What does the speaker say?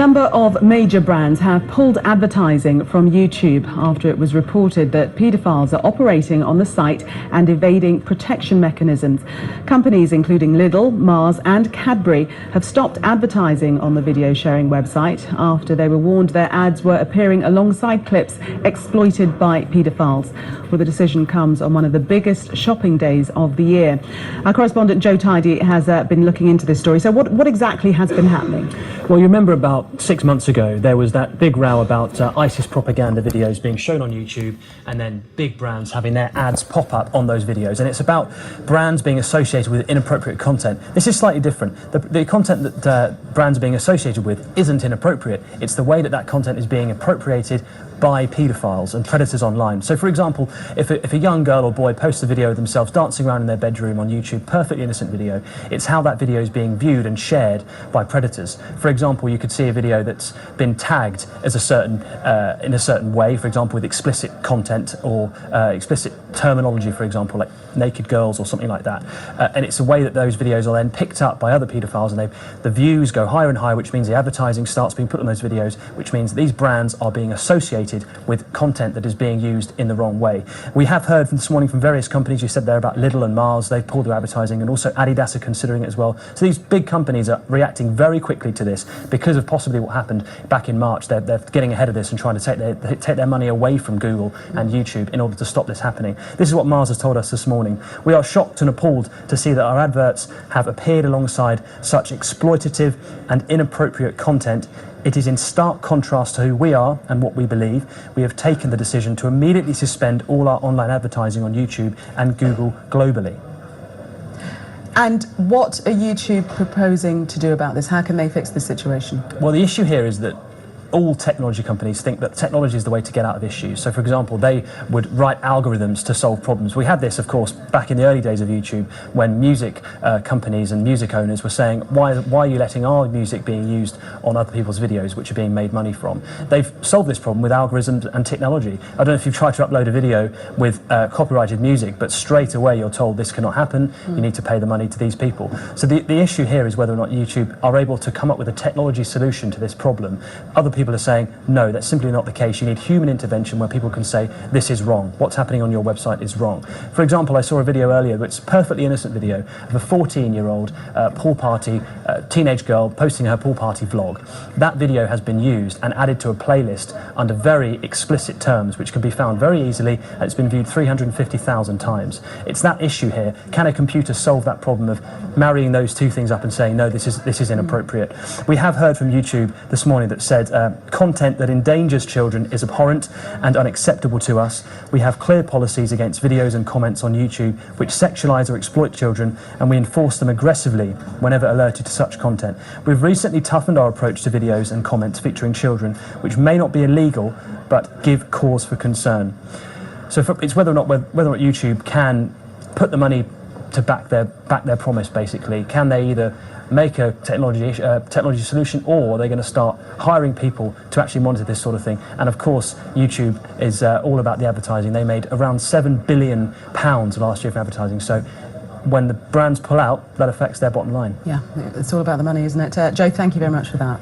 number of major brands have pulled advertising from YouTube after it was reported that paedophiles are operating on the site and evading protection mechanisms. Companies including Lidl, Mars and Cadbury have stopped advertising on the video sharing website after they were warned their ads were appearing alongside clips exploited by paedophiles. Well, the decision comes on one of the biggest shopping days of the year. Our correspondent Joe Tidy has been looking into this story. So what exactly has been happening? Well, you remember about 6 months ago there was that big row about ISIS propaganda videos being shown on YouTube and then big brands having their ads pop up on those videos, and it's about brands being associated with inappropriate content. This is slightly different. The content that brands are being associated with isn't inappropriate, it's the way that that content is being appropriated by paedophiles and predators online. So for example, if a young girl or boy posts a video of themselves dancing around in their bedroom on YouTube, perfectly innocent video, it's how that video is being viewed and shared by predators. For example, you could see a video that's been tagged as a certain in a certain way, for example with explicit content or explicit terminology, for example like naked girls or something like that, and it's a way that those videos are then picked up by other paedophiles, and the views go higher and higher, which means the advertising starts being put on those videos, which means these brands are being associated with content that is being used in the wrong way. We have heard from this morning from various companies. You said there about Lidl and Mars, they've pulled their advertising, and also Adidas are considering it as well. So these big companies are reacting very quickly to this because of possibly what happened back in March. They're getting ahead of this and trying to take their money away from Google and YouTube in order to stop this happening. This is what Mars has told us this morning. We are shocked and appalled to see that our adverts have appeared alongside such exploitative and inappropriate content. It is in stark contrast to who we are and what we believe. We have taken the decision to immediately suspend all our online advertising on YouTube and Google globally. And what are YouTube proposing to do about this? How can they fix this situation? Well, the issue here is that all technology companies think that technology is the way to get out of issues. So for example, they would write algorithms to solve problems. We had this, of course, back in the early days of YouTube when music companies and music owners were saying, why are you letting our music being used on other people's videos which are being made money from? They've solved this problem with algorithms and technology. I don't know if you've tried to upload a video with copyrighted music, but straight away you're told this cannot happen, you need to pay the money to these people. So the issue here is whether or not YouTube are able to come up with a technology solution to this problem. Other people are saying, no, that's simply not the case. You need human intervention where people can say, this is wrong. What's happening on your website is wrong. For example, I saw a video earlier, it's a perfectly innocent video of a 14-year-old pool party, teenage girl posting her pool party vlog. That video has been used and added to a playlist under very explicit terms, which can be found very easily, and it's been viewed 350,000 times. It's that issue here. Can a computer solve that problem of marrying those two things up and saying, no, this is inappropriate? We have heard from YouTube this morning that said, content that endangers children is abhorrent and unacceptable to us. We have clear policies against videos and comments on YouTube which sexualise or exploit children, and we enforce them aggressively whenever alerted to such content. We've recently toughened our approach to videos and comments featuring children, which may not be illegal but give cause for concern. So it's whether or not YouTube can put the money to back their promise, basically. Can they either make a technology solution, or are they going to start hiring people to actually monitor this sort of thing? And of course, YouTube is all about the advertising. They made around £7 billion last year for advertising. So when the brands pull out, that affects their bottom line. Yeah, it's all about the money, isn't it? Joe, thank you very much for that.